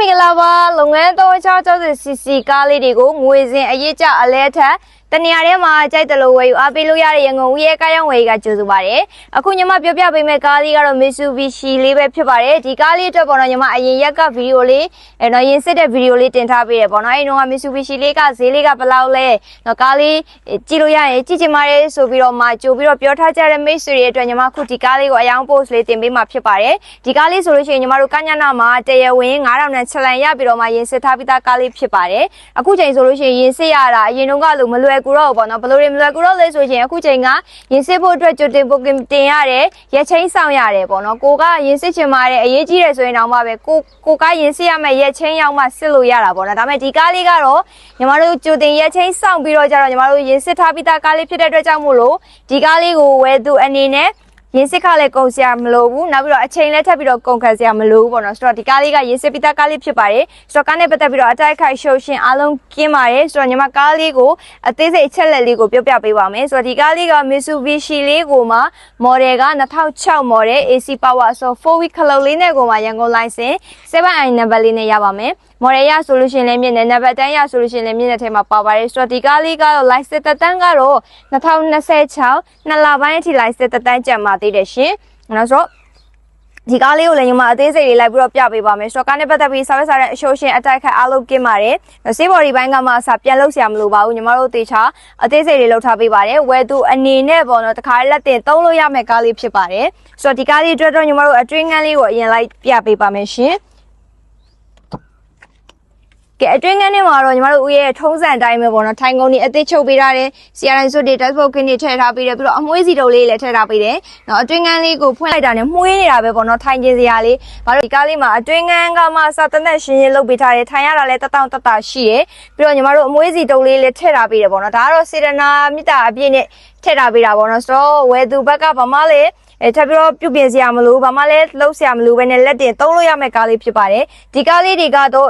မင်္ဂလာပါလုပ်ငန်း360cc ကားလေးတွေကိုငွေစဉ်အရေးကြအလဲထက်တနေရာထဲမှာကြိုက်တယ်လို့ဝယ်ယူအားပေးလို့ရတဲ့ရန်ကုန်ဦးရဲကားရောင်းဝယ်ကကြိုဆိုပါရစေ။အခုညီမပြောပြပေးမယ့်ကားလေးကတော့ Mitsubishi လေးပဲဖြစ်ပါတယ်။ဒီကားလေးအတွက်ပေါ့နော်ညီမအရင်ရက်ကဗီဒီယိုလေးနော်ရင်စစ်တဲ့ဗီဒီယိုလေးတင်ထားပေးတယ်ပေါ့နော်။အဲဒီတော့ Mitsubishi လေးကဈေးလေးကဘယ်လောက်လဲ။နော်ကားလေးကြည့်လို့ရရင်ကြည့်ချင်ပါတယ်ဆိုပြီးတော့မှကြိုပြီးတော့ပြောထားကြတဲ့မိတ်ဆွေတွေအတွက်ညီမအခုဒီကားလေးကိုအယောင် post လေးတင်ပေးမှာဖြစ်ပါတယ်။ဒီကားလေးဆိုလို့ရှိရင်ညီမတို့ကညနာမှာတရားဝင်9000နဲ့ချက်လန်ရပြီးတော့မှရင်စစ်ထားပြီးသားကားလေးဖြစ်ပါတယ်။အခုချိန်ဆိုလို့ရှိရင်ရင်စစ်ရတာအရင်တုန်းကလိုမလွယ်ကူတော့ပေါ့နော်ဘလို့မလွယ်ကူတော့လဲဆိုရင်အခုချိန်ကရင်စစ်ဖို့အတွက်ကြိုတင်ပို့တင်ရတယ်ရက်ချင်းဆောင်ရတယ်ပေါ့နော်ကိုကရင်စစ်ချင်ပါတယ်အရေးကြီးတယ်ဆိုရင်တော့မှပဲကိုကရင်စစ်ရမယ်ရက်ချင်းရောက်မှစစ်လို့ရတာပေါ့နော်ဒါပေမဲ့ဒီကားလေးကတော့ညီမတို့ကြိုတင်ရက်ချင်းဆောင်ပြီးတော့ကြတော့ညီမတို့ရင်စစ်ထားပြီးသားကားလေးဖြစ်တဲ့အတွက်ကြောင့်မို့လို့ဒီကားလေးကိုဝယ်သူအနေနဲ့ရင်စစ်ခလည်းကုန်စရာမလိုဘူးနောက်ပြီးတော့အချိန်လည်းထပ်ပြီးတော့ကုန်ခတ်စရာမလိုဘူးပေါ့နော်ဆိုတော့ဒီကားလေးကရင်စစ်ပြီးသားကားလေးဖြစ်ပါတယ်ဆိုတော့ကားနဲ့ပတ်သက်ပြီးတော့အတိုက်ခိုက်ရှုပ်ရှင်အားလုံးကင်းပါတယ်ဆိုတော့ညီမကားလေးကိုအသေးစိတ်အချက်လက်လေးကိုပြောပြပေးပါမယ်ဆိုတော့ဒီကားလေးက Mitsubishi လေးကိုမှ model က2006 model AC power ဆို 4-wheel ခလုတ်လေးနဲ့ကိုမှရန်ကုန် license 7i number လေးနဲ့ရပါမယ်model ရဆိုလို့ရှိရင်လည်းမြင့်တယ် number 10ရဆိုလို့ရှိရင်လည်းမြင့်တဲ့ထဲမှာပါပါတယ်ဆိုတော့ဒီကားလေးကတော့ license တက်တန်းကတော့2026နှစ်လပိုင်းအထိ license တက်တန်းကျန်ပါသေးတယ်ရှင်နောက်ဆိုဒီကားလေးကိုလည်းညီမအသေးစိတ်လေးလိုက်ပြီးတော့ပြပေးပါမယ်ဆိုတော့ကားနဲ့ပတ်သက်ပြီးစာရွက်စာတမ်းအရှုံးရှင်အတိုက်ခိုက်အားလုံးကင်းပါတယ်စေးဘော်ဒီဘိုင်းကမှအစားပြန်လုပ်စရာမလိုပါဘူးညီမတို့တေချာအသေးစိတ်လေးလုပ်ထားပေးပါတယ်ဝယ်သူအနေနဲ့ပေါ့နော်တခါလက်တင်သုံးလို့ရမယ့်ကားလေးဖြစ်ပါတယ်ဆိုတော့ဒီကားလေးအတွက်တော့ညီမတို့အတွင်းငန်းလေးကိုအရင်လိုက်ပြပေးပါမယ်ရှင်ကဲအတွင်းငန်းထဲမှာတော့ညီမတို့ဦးရဲ့ထုံးစံအတိုင်းပဲပေါ့နော်ထိုင်ကုန်ကြီးအသစ်ချုပ်ပေးထားတယ် CRI စွတ်တွေ dashboard ကင်းတွေထည့်ထားပေးတယ်ပြီးတော့အမွှေးစီတုပ်လေးလည်းထည့်ထားပေးတယ်နော်အတွင်းငန်းလေးကိုဖွင့်လိုက်တာနဲ့မှုေးနေတာပဲပေါ့နော်ထိုင်ကျင်စရာလေးဘာလို့ဒီကားလေးမှာအတွင်းငန်းကမှစတသက်ရှင်းရှင်းလုပ်ပေးထားတယ်ထိုင်ရတာလည်းတတောင့်တတရှိတယ်ပြီးတော့ညီမတို့အမွှေးစီတုပ်လေးလည်းထည့်ထားပေးတယ်ပေါ့နော်ဒါကတော့စေတနာမေတ္တာအပြည့်နဲ့ထည့်ထားပေးတာပေါ့နော်ဆိုတော့ဝယ်သူဘက်ကဘာမှလည်းထပ်ပြီးတော့ပြုပြင်စရာမလိုဘာမှလည်းလှုပ်စရာမလိုပဲနဲ့လက်တင်သုံးလို့ရမယ့်ကားလေးဖြစ်ပါတယ်ဒီကားလေးကတော့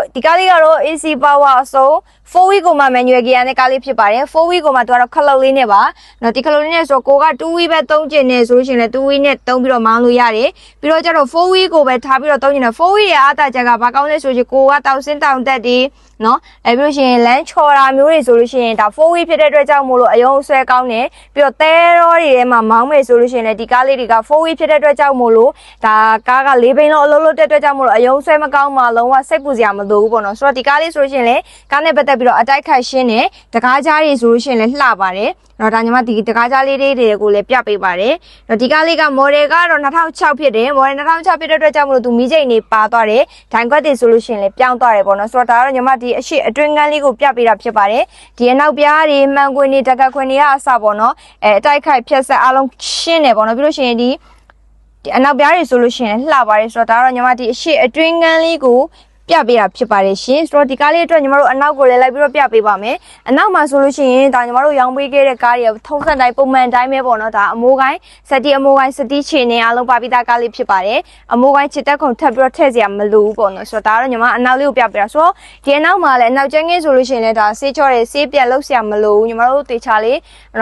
AC power အစုံ 4-wheel ကိုမှ manual gear နဲ့ကားလေးဖြစ်ပါတယ် 4-wheel ကိုမှသူကတော့ခလုတ်လေးနဲ့ပါနော်ဒီခလုတ်လေးနဲ့ဆိုကိုက 2-wheel ပဲသုံးကျင်နေဆိုလို့ရှိရင်လည်း 2-wheel နဲ့သုံးပြီးတော့မောင်းလို့ရတယ်ပြီးတော့ကျတော့ 4-wheel ကိုပဲထားပြီးတော့သုံးကျင်တယ် 4-wheel ရဲ့အားသာချက်ကဘာကောင်းလဲဆိုရင်ကိုကတောင်စင်းတောင်တက်ဒီနော်ပြီးလို့ရှိရင်လမ်းချော်တာမျိုးတွေဆိုလို့ရှိရင်ဒါ 4-wheel ဖြစ်တဲ့အတွက်ကြောင့်မို့လို့အယုံဆွဲကောင်းတယ်ပြီးတော့တဲရောတွေထဲမှာမောင်းမယ်ဆိုလို့ရှိရင်လည်းဒီကားလေးတွေက 4-wheel ဖြစ်တဲ့အတွက်ကြောင့်မို့လို့ဒါကားက၄ဘိန်းလုံးအလုံးလုံးတက်အတွက်ကြောင့်မို့လို့အယုံဆွဲမကောင်းမှလုံးဝစိတ်ပူစရာမလိုဘူးပေါ့နော်ဆိုတော့ဒီကားလေးဆိုလို့ရှိရင်လည်းကားနဲ့ပတ်သက်ပြီးတော့အတိုက်ခိုက်ရှင်းတယ်တကားကြားတွေဆိုလို့ရှိရင်လည်းလှပါတယ်တော့ဒါညီမဒီတကားကြားလေးတွေကိုလည်းပြပေးပါတယ်တော့ဒီကားလေးက model ကတော့2006ဖြစ်တယ် model 2006ဖြစ်တဲ့အတွက်ကြောင့်မို့လို့သူမီးချိန်နေပါသွားတယ်ဒိုင်ခွက်တွေဆိုလို့ရှိရင်လည်းပြောင်းသွားတယ်ပေါ့နော်ဆိုတော့ဒါကတော့ညီမဒီအရှိအတွင်းကန်းလေးကိုပြပေးတာဖြစ်ပါတယ်ဒီအနောက်ပြားတွေမှန်ခွင်တွေတကက်ခွင်တွေကအစပေါ့နော်အတိုက်ခိုက်ဖြတ်ဆက်အားလုံးရှင်းတယ်ပေါ့နော်ပြီးလို့ရှိရင်ဒီအနောက်ပြားတွေဆိုလို့ရှိရင်လှပါတယ်ဆိုတော့ဒါကတော့ညီမဒီအရှိအတွင်းကန်းလေးကိုပြပေးတာဖြစ်ပါတယ်ရှင်ဆိုတော့ဒီကားလေးအတွက်ညီမတို့အနောက်ကိုလည်းလိုက်ပြီးတော့ပြပေးပါမယ်အနောက်မှာဆိုလို့ရှိရင်ဒါညီမတို့ရောင်းပေးခဲ့တဲ့ကားတွေထုံးစံတိုင်းပုံမှန်တိုင်းပဲပေါ့နော်ဒါအမိုးကိုင်းစတီအမိုးကိုင်းစတီချေနေအားလုံးပါပြီးသားကားလေးဖြစ်ပါတယ်အမိုးကိုင်းချစ်တက်ခုံထပ်ပြီးတော့ထည့်စရာမလိုဘူးပေါ့နော်ဆိုတော့ဒါကတော့ညီမအနောက်လေးကိုပြပေးတာဆိုတော့ဒီအနောက်မှာလည်းအနောက်ကျန်းငင်းဆိုလို့ရှိရင်လည်းဒါဆေးချောတယ်ဆေးပြက်လောက်စရာမလိုဘူးညီမတို့တေချာလေး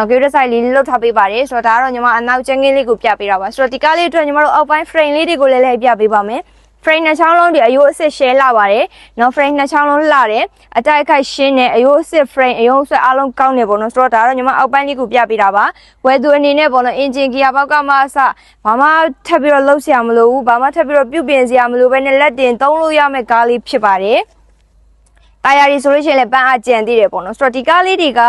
ဂိတ်ဆိုင်လေးလုတ်ထားပေးပါတယ်ဆိုတော့ဒါကတော့ညီမအနောက်ကျန်းငင်းလေးကိုပြပေးတာပါဆိုတော့ဒီကားလေးအတွက်ညီမတို့အောက်ပိုင်း frame လေးတွေကိုလည်းလိုက်ပြပေးပါမယ်frame နှစ်ချောင်းလုံးဒီအယိုးအစ်စ် share လာပါတယ်နော် frame နှစ်ချောင်းလုံးလာတယ်အတိုက်ခိုက်ရှင်းတယ်အယိုးအစ်စ် frame အယိုးအစ်စ်အားလုံးကောင်းတယ်ပေါ့နော်ဆိုတော့ဒါတော့ညီမအောက်ပိုင်းလေးကိုပြပေးတာပါဝယ်သူအနေနဲ့ပေါ့နော် engine gear ဘောက်ကမှအစဘာမှထပ်ပြီးတော့လှုပ်စရာမလိုဘူးဘာမှထပ်ပြီးတော့ပြုပြင်စရာမလိုဘဲနဲ့လက်တင်သုံးလို့ရမယ့်ကားလေးဖြစ်ပါတယ်တာယာရီဆိုလို့ရှိရင်လည်းပန်းအားကျန်သေးတယ်ပေါ့နော်ဆိုတော့ဒီကားလေးတွေက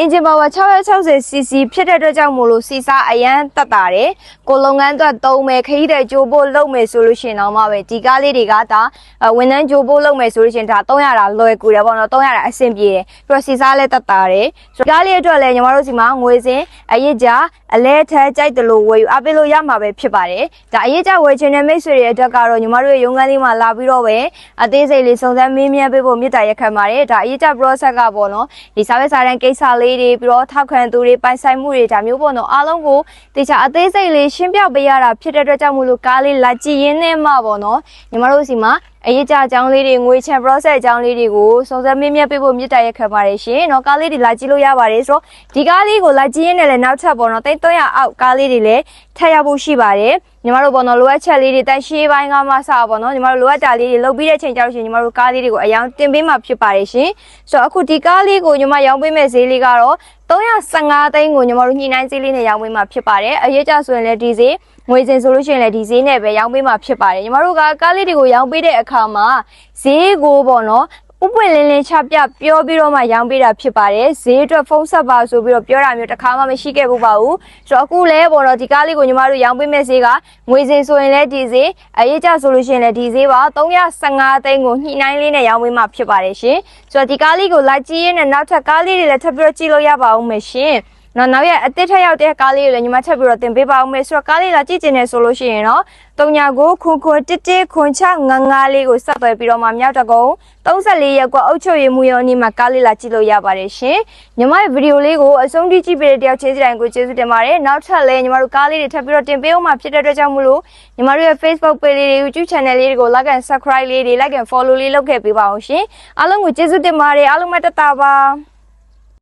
engine power 660cc ဖြစ်တဲ့အတွက်ကြောင့်မို့လို့စီစားအရန်တက်တာတယ်ကိုလုပ်ငန်းအတွက်သုံးမယ်ခရီးတဲ့ကြိုးဖို့လုပ်မယ်ဆိုလို့ရှိရင်တော့မှပဲဒီကားလေးတွေကဒါဝန်ထမ်းကြိုးဖို့လုပ်မယ်ဆိုလို့ရှိရင်ဒါ300တာလွယ်ကူတယ်ပေါ့နော်300တာအဆင်ပြေတယ်ပြီးတော့စီစားလည်းတက်တာတယ်ဆိုတော့ကားလေးအတွက်လည်းညီမတို့စီမှာငွေစင်အရစ်ကြအလဲထက်ကြိုက်တယ်လို့ဝယ်ယူအားပေးလို့ရမှာပဲဖြစ်ပါတယ်ဒါအရစ်ကြဝယ်ချင်တဲ့မိတ်ဆွေတွေအတွက်ကတော့ညီမတို့ရဲ့ရုံးခန်းလေးမှာလာပြီးတော့ပဲအသေးစိတ်လေးစုံစမ်းမေးမြန်းပေးဖို့မြစ်တာရက်ခတ်ပါတယ်ဒါအရေးကြ process ကပေါ့နော်ဒီစာရွက်စာတမ်းကိစ္စလေးတွေပြီးတော့ထောက်ခံသူတွေပိုင်ဆိုင်မှုတွေဒါမျိုးပေါ့နော်အားလုံးကိုတေချာအသေးစိတ်လေးရှင်းပြပေးရတာဖြစ်တဲ့အတွက်ကြောင့်မို့လို့ကားလေးလာကြည့်ရင်းနဲ့မှပေါ့နော်ညီမတို့စီမှာ အရေးကြအကြောင်းလေးတွေငွေချံ process အကြောင်းလေးတွေကိုစုံစမ်းမေးမြန်းပေးဖို့မြစ်တာရက်ခံပါတယ်ရှင်เนาะကားလေးတွေလာကြည့်လို့ရပါတယ်ဆိုတော့ဒီကားလေးကိုလာကြည့်ရင်းနဲ့လည်းနောက်ထပ်ပေါ့နော်300အောက်ကားလေးတွေလည်းထပ်ရဖို့ရှိပါတယ်ညီမတို့ပေါ့နော်လိုအပ်ချက်လေးတွေတန်ရှင်းပိုင်းကမှစပေါ့နော်ညီမတို့လိုအပ်တာလေးတွေလုပ်ပြီးတဲ့ချိန်ကြောက်ရှင်ညီမတို့ကားလေးတွေကိုအယောင်တင်ပေးမှဖြစ်ပါတယ်ရှင်ဆိုတော့အခုဒီကားလေးကိုညီမရောင်းပေးမဲ့ဈေးလေးကတော့315သိန်းကိုညီမတို့ညှိနှိုင်းဈေးလေးနဲ့ရောင်းပေးမှဖြစ်ပါတယ်အရေးကြဆိုရင်လည်းဒီဈေးငွေစင်ဆိုလို့ရှိရင်လည်းဒီဈေးနဲ့ပဲရောင်းပေးမှဖြစ်ပါတယ်ညီမတို့ကကားလေးတွေကိုရောင်းပေးတဲ့အခါမှာဈေးကိုပေါ့နော်ဥပွင့်လင်းလင်းချပြပြောပြီးတော့မှရောင်းပေးတာဖြစ်ပါတယ်ဈေးအတွက်ဖုန်းဆက်ပါဆိုပြီးတော့ပြောတာမျိုးတစ်ခါမှမရှိခဲ့ဘူးပါဘူးဆိုတော့အခုလဲပေါ့နော်ဒီကားလေးကိုညီမတို့ရောင်းပေးမဲ့ဈေးကငွေစင်ဆိုရင်လည်းဒီဈေးအရေးကြဆိုလို့ရှိရင်လည်းဒီဈေးပါ315သိန်းကိုညှိနှိုင်းလေးနဲ့ရောင်းပေးမှဖြစ်ပါတယ်ရှင်ဆိုတော့ဒီကားလေးကိုလိုက်ကြည့်ရင်းနဲ့နောက်ထပ်ကားလေးတွေလည်းထပ်ပြီးတော့ကြည့်လို့ရပါဦးမယ်ရှင်နောက်ရအစ်စ်ထက်ရောက်တဲ့ကားလေးကိုလည်းညီမချက်ပြီးတော့တင်ပေးပါအောင်မယ်ဆိုတော့ကားလေးလာကြည့်ကျင်နေဆိုလို့ရှိရင်တော့39991165လေးကိုဆက်သွယ်ပြီးတော့မှမြောက်တကုံ34ရက်ကအုပ်ချုပ်ရေးမှုရောအနီးမှာကားလေးလာကြည့်လို့ရပါတယ်ရှင်ညီမရဲ့ဗီဒီယိုလေးကိုအဆုံးထိကြည့်ပေးတဲ့တယောက်ချင်းစီတိုင်းကိုကျေးဇူးတင်ပါတယ်နောက်ထပ်လည်းညီမတို့ကားလေးတွေထပ်ပြီးတော့တင်ပေးအောင်မှာဖြစ်တဲ့အတွက်ကြောင့်မို့လို့ညီမတို့ရဲ့ Facebook page လေးတွေ YouTube channel လေးတွေကို like and subscribe လေးတွေ like and follow လေးလုပ်ခဲ့ပေးပါအောင်ရှင်အားလုံးကိုကျေးဇူးတင်ပါတယ်အားလုံးမတတ်တာပါ